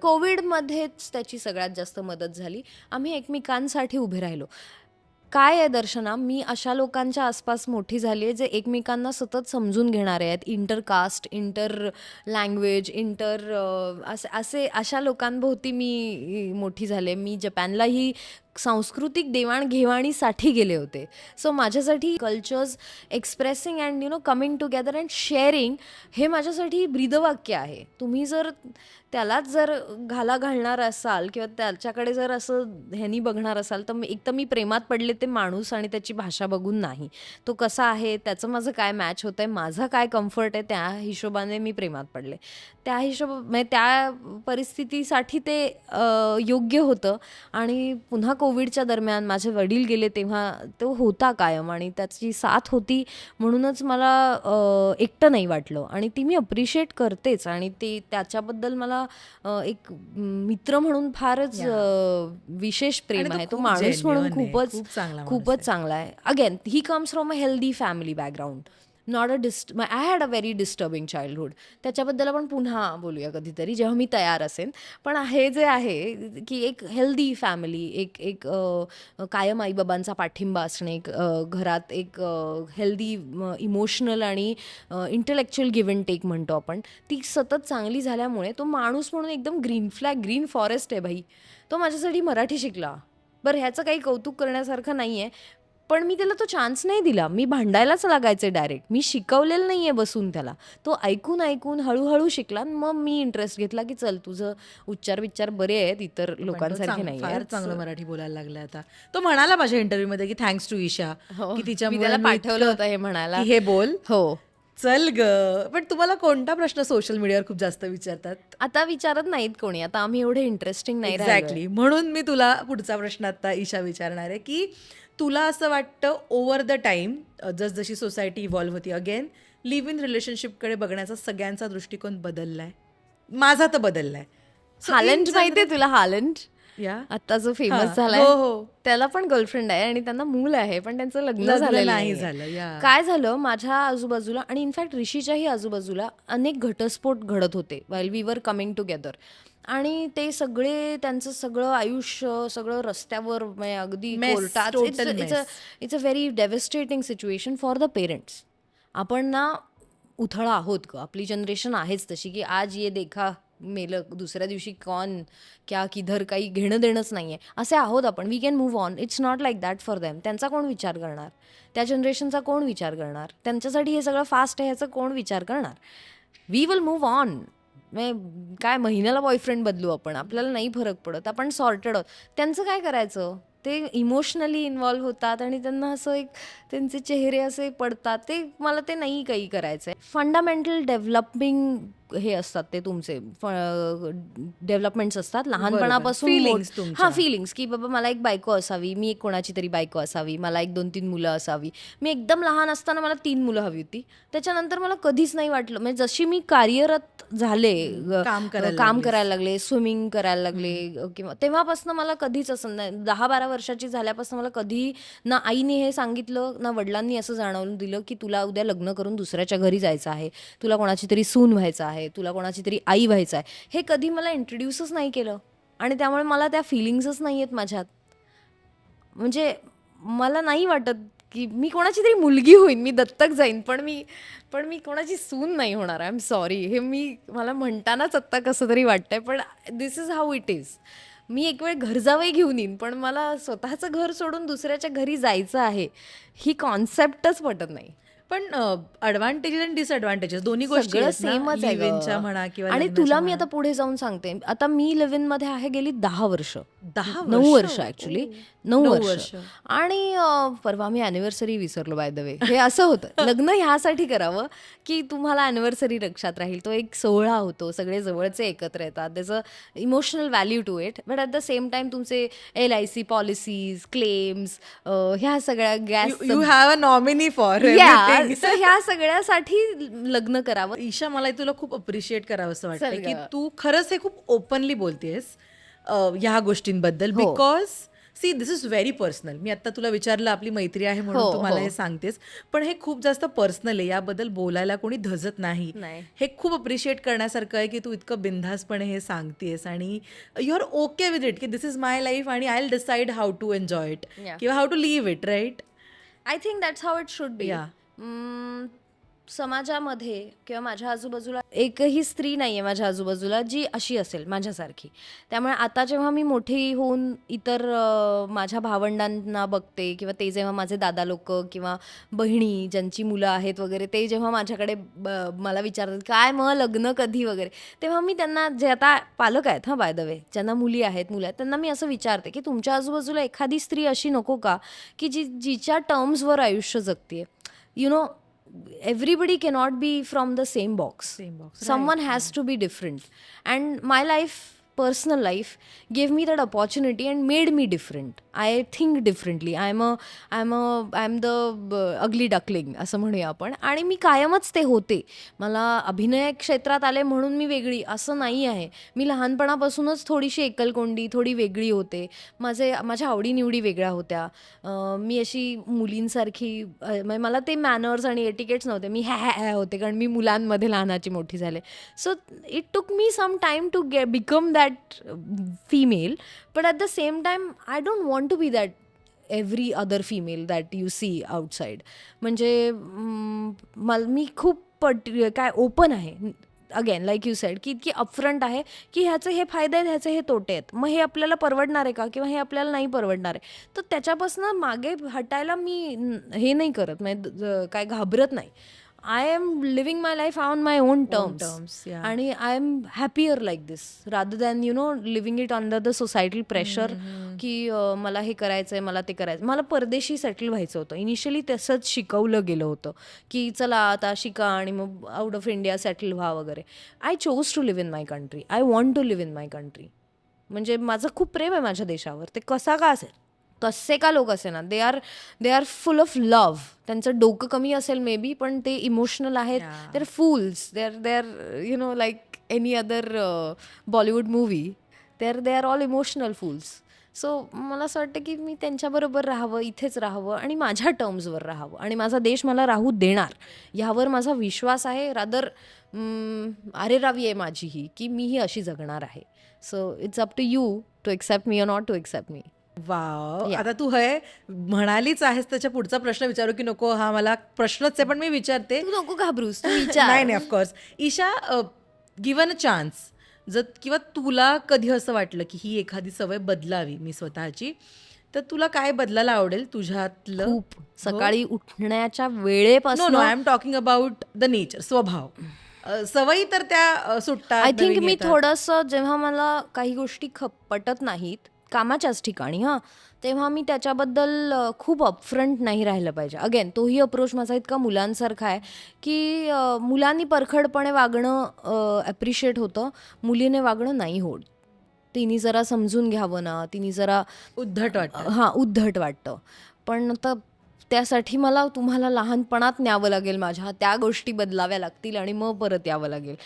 कोविडमध्येच त्याची सगळ्यात जास्त मदत झाली. आम्ही एकमेकांसाठी उभे राहिलो. काय आहे दर्शना, मी अशा लोकांच्या आसपास मोठी झाली आहे जे एकमेकांना सतत समजून घेणारे आहेत. इंटरकास्ट, इंटर लँग्वेज, अशा लोकांभोवती मी मोठी झाले. मी जपानलाही सांस्कृतिक देवाणघेवाणीसाठी गेले होते. सो माझ्यासाठी cultures expressing and coming together and sharing हे माझ्यासाठी ब्रीदवाक्य आहे. तुम्ही जर त्यालाच जर घालणार असाल किंवा त्याच्याकडे जर असं ह्यानी बघणार असाल तर एक तर मी प्रेमात पडले ते माणूस आणि त्याची भाषा बघून नाही. तो कसा आहे, त्याचं माझं काय मॅच होतं आहे, माझा काय कम्फर्ट आहे, त्या हिशोबाने मी प्रेमात पडले. म्हणजे त्या परिस्थितीसाठी ते योग्य होतं. आणि पुन्हा कोविडच्या दरम्यान माझे वडील गेले तेव्हा तो होता कायम आणि त्याची साथ होती. म्हणूनच मला एकटं नाही वाटलं आणि ती मी अप्रिशिएट करतेच. आणि त्याच्याबद्दल मला एक मित्र म्हणून फारच विशेष प्रेम आहे. तो माणूस म्हणून खूपच चांगला आहे. Again he comes from a healthy family background, not I had a very disturbing childhood. त्याच्याबद्दल आपण पुन्हा बोलूया कधीतरी जेव्हा मी तयार असेन. पण हे जे आहे की एक हेल्दी फॅमिली, एक कायम आईबाबांचा पाठिंबा असणे, घरात एक हेल्दी इमोशनल आणि इंटेलेक्च्युअल गिव्ह अँड टेक म्हणतो आपण, ती सतत चांगली झाल्यामुळे तो माणूस म्हणून एकदम ग्रीन फॉरेस्ट आहे भाई. तो माझ्यासाठी मराठी शिकला. बरं, ह्याचं काही कौतुक करण्यासारखं नाही आहे, पण मी त्याला तो चान्स नाही दिला. मी भांडायलाच लागायचे डायरेक्ट. मी शिकवलेलं नाही आहे बसून त्याला. तो ऐकून हळूहळू शिकला. मग मी इंटरेस्ट घेतला की चल तुझं उच्चार बरे आहेत, इतर लोकांसारखे नाही फार आहेत. चांगलं मराठी बोलायला लागलाय आता. तो म्हणाला माझ्या इंटरव्ह्यू मध्ये की थँक्स टू ईशा, की मी त्याला पाठवलं होतं हे म्हणायला. हे बोल. हो, चल ग. पण तुम्हाला कोणता प्रश्न सोशल मीडियावर खूप जास्त विचारतात? आता विचारत नाहीत कोणी. आता आम्ही एवढे इंटरेस्टिंग नाही राहिलोय. एक्झॅक्टली. म्हणून मी तुला पुढचा प्रश्न आता ईशा विचारणार आहे की तुला असं वाटतं ओव्हर द टाइम जसजशी सोसायटी इव्हॉल्व्ह होती, अगेन लिव्ह इन रिलेशनशिपकडे बघण्याचा सगळ्यांचा दृष्टिकोन बदललाय. माझा तर बदललाय. हालंड माहितीये तुला? हालंड या आता जो फेमस हा, झालाय, हो, हो. त्याला पण गर्लफ्रेंड आहे आणि त्यांना मूल आहे, पण त्यांचं लग्न लग्न झालेलं नाही नाहीये. झालं, या. काय झालं, माझ्या आजूबाजूला आणि इनफॅक्ट ऋषीच्याही आजूबाजूला अनेक घटस्फोट घडत होते while we were coming together. आणि ते सगळे त्यांचं सगळं आयुष्य सगळं रस्त्यावर, म्हणजे अगदी Mess, कोर्टात. total mess. It's a very devastating situation for the parents. आपण ना उथळ आहोत ग, आपली जनरेशन आहेच तशी की आज ये देखा मेलं, दुसऱ्या दिवशी कॉन क्या किधर, काही घेणं देणंच नाही आहे, असे आहोत आपण. We can move on. It's not like that for them. त्यांचा कोण विचार करणार? त्या जनरेशनचा कोण विचार करणार? त्यांच्यासाठी हे सगळं फास्ट आहे ह्याचा कोण विचार करणार? We will move on. काय महिन्याला बॉयफ्रेंड बदलू आपण, आपल्याला नाही फरक पडत, आपण सॉर्टेड आहोत. त्यांचं काय करायचं? ते इमोशनली इन्व्हॉल्व्ह होतात आणि त्यांना असं एक त्यांचे चेहरे असे पडतात. मला ते नाही काही करायचं आहे. फंडामेंटल डेव्हलपिंग हे असतात ते तुमचे डेव्हलपमेंट्स असतात लहानपणापासून. Feelings तुमच्या. फिलिंग्स की बाबा मला एक बायको असावी, मी एक कोणाची तरी बायको असावी, मला एक 2-3 मुलं असावी. मी एकदम लहान असताना मला 3 मुलं हवी होती. त्याच्यानंतर मला कधीच नाही वाटलं. म्हणजे जशी मी कार्यरत झाले, काम करायला लागले, स्विमिंग करायला लागले, किंवा तेव्हापासून मला कधीच असं नाही. 10-12 वर्षाची झाल्यापासून मला कधी ना आईने हे सांगितलं ना वडिलांनी असं जाणवून दिलं की तुला उद्या लग्न करून दुसऱ्याच्या घरी जायचं आहे, तुला कोणाची तरी सून व्हायचं आहे, तुला कोणाची तरी आई व्हायचं आहे. हे कधी मला इंट्रोड्यूसच नाही केलं आणि त्यामुळे मला त्या फिलिंग्सच नाही आहेत माझ्यात. म्हणजे मला नाही वाटत की मी कोणाची तरी मुलगी होईन, मी दत्तक जाईन, पण मी कोणाची सून नाही होणार. I am sorry. हे मला म्हणतानाच आत्ता कसं तरी वाटतंय, पण दिस इज हाऊ इट इज. मी एक वेळ घर जावई घेऊन येईन, पण मला स्वतःचं घर सोडून दुसऱ्याच्या घरी जायचं आहे ही कॉन्सेप्टच पटत नाही. पण ॲडव्हान्टेजेस आणि डिसएडव्हान्टेजेस दोन्ही गोष्टी सगळं आहेत ना, सेमच आहे लिव्ह-इनच्या गं. म्हणा किंवा आणि लग्नाच्या तुला मी म्हणा. आता पुढे जाऊन सांगते, आता मी लिव्ह इन मध्ये आहे गेली 10 वर्ष. 9 वर्ष ऍक्च्युली 9 9 वर्ष. वर्ष. आणि परवा मी अॅनिव्हर्सरी विसरलो बाय द वे. हे असं होतं लग्न ह्यासाठी करावं की तुम्हाला अॅनिव्हर्सरी लक्षात राहील. तो एक सोहळा होतो, सगळे जवळचे एकत्र येतात, त्याचं emotional value to it. But at the same time तुमचे LIC पॉलिसीज, क्लेम्स, ह्या सगळ्या गॅस, you have a nominee for ह्या सगळ्यासाठी लग्न करावं. ईशा, मला तुला खूप अप्रिशिएट करावं असं वाटतं चल की गं. तू खरंच हे खूप ओपनली बोलतेस ह्या गोष्टींबद्दल, हो. Because see this is very personal. मी आता तुला विचारलं, आपली मैत्री आहे म्हणून हो, तू मला हो. हे सांगतेस, पण हे खूप जास्त पर्सनल आहे. याबद्दल बोलायला कोणी धजत नाही. नाही. हे खूप अप्रिशिएट करण्यासारखं आहे की तू इतकं बिनधास्तपणे हे सांगतेस आणि you are okay with it, की दिस इज माय लाईफ आणि I will decide how to enjoy it Yeah. किंवा how to live it, right? I think that's how it should be. Yeah. समाजामध्ये किंवा माझ्या आजूबाजूला एकही स्त्री नाही आहे माझ्या आजूबाजूला जी अशी असेल माझ्यासारखी. त्यामुळे आता जेव्हा मी मोठी होऊन इतर माझ्या भावंडांना बघते किंवा ते जेव्हा माझे दादा लोक किंवा बहिणी ज्यांची मुलं आहेत वगैरे, ते जेव्हा माझ्याकडे मला विचारतात काय मग लग्न कधी वगैरे, तेव्हा मी त्यांना, जे आता पालक आहेत बाय द वे, ज्यांना मुली आहेत मुलं आहेत, त्यांना मी असं विचारते की तुमच्या आजूबाजूला एखादी स्त्री अशी नको का की जिच्या टर्म्सवर आयुष्य जगते. You know, everybody cannot be from the same box. Same box, Someone has to be different, and my life, personal life, gave me that opportunity and made me different. I think differently. I'm the ugly duckling असं म्हणूया आपण. आणि मी कायमच ते होते. मला अभिनय क्षेत्रात आले म्हणून मी वेगळी असं नाही आहे. मी लहानपणापासूनच थोडीशी एकलकोंडी, थोडी वेगळी होते. माझ्या आवडीनिवडी वेगळ्या होत्या. मी अशी मुलींसारखी, मला ते मॅनर्स आणि एटिकेट्स नव्हते. मी हॅ होते कारण मी मुलांमध्ये लहानाची मोठी झाले. So it took me some time to become that female, but at the same time I don't want to be that every other female that you see outside. म्हणजे मी खूप काय ओपन आहे, अगेन लाईक यू सेड, की इतकी upfront आहे की ह्याचे हे फायदे आहेत, ह्याचे हे तोटे आहेत. मग हे आपल्याला परवडणार आहे का किंवा हे आपल्याला नाही परवडणार आहे, तर त्याच्यापासून मागे हटायला मी हे नाही करत, म्हणजे काय घाबरत नाही. I am living my life on my own terms, terms, yeah. आणि I am happier like this rather than living it under the societal pressure की मला हे करायचं आहे, मला ते करायचं. मला परदेशी सेटल व्हायचं होतं. इनिशियली तसंच शिकवलं गेलं होतं की चला आता शिका आणि मग आउट ऑफ इंडिया सेटल व्हा वगैरे. I chose to live in my country. I want to live in my country. म्हणजे माझं खूप प्रेम आहे माझ्या देशावर. ते कसा का असेल, कसे का लोक असे ना, they are full of love. त्यांचं डोकं कमी असेल मे बी, पण ते इमोशनल आहेत. Yeah. They are fools. They are like any other Bollywood movie. They are all emotional fools. So मला असं वाटतं की मी त्यांच्याबरोबर राहावं, इथेच राहावं आणि माझ्या टर्म्सवर राहावं, आणि माझा देश मला राहू देणार ह्यावर माझा विश्वास आहे. रादर अरे रावी आहे माझी ही, की मीही अशी जगणार आहे. So it's up to you to accept me or not to accept me. Wow. Yeah. आता तू हे म्हणालीच आहेस, त्याच्या पुढचा प्रश्न विचारू की नको? हा मला प्रश्नच आहे, पण मी विचारते. तू नको घाबरूस, तू विचार. नाही नाही, of course. Isha, given a chance, जर किंवा तुला कधी असं वाटलं की ही एखादी सवय बदलावी मी स्वतःची, तर तुला काय बदलायला आवडेल तुझ्यातलं? खूप. हो? सकाळी उठण्याच्या नो वेळेपासून no, I am talking about the nature, स्वभाव. सवयी तर त्या सुटतात, आय थिंक नवीन मी येतात. थोडंसं, जेव्हा मला काही गोष्टी पटत नाहीत कामाच्याच ठिकाणी तेव्हा मी त्याच्याबद्दल खूप अपफ्रंट नाही राहिलं पाहिजे. अगेन तोही अप्रोच माझा इतका मुलांसारखा आहे की मुलांनी परखडपणे वागणं ॲप्रिशिएट होतं, मुलीने वागणं नाही होत. तिने जरा समजून घ्यावं ना, तिने जरा उद्धट वाटतं. उद्धट वाटतं. पण आता त्यासाठी मला तुम्हाला लहानपणात न्यावं लागेल, माझ्या त्या गोष्टी बदलाव्या लागतील आणि मग परत यावं लागेल.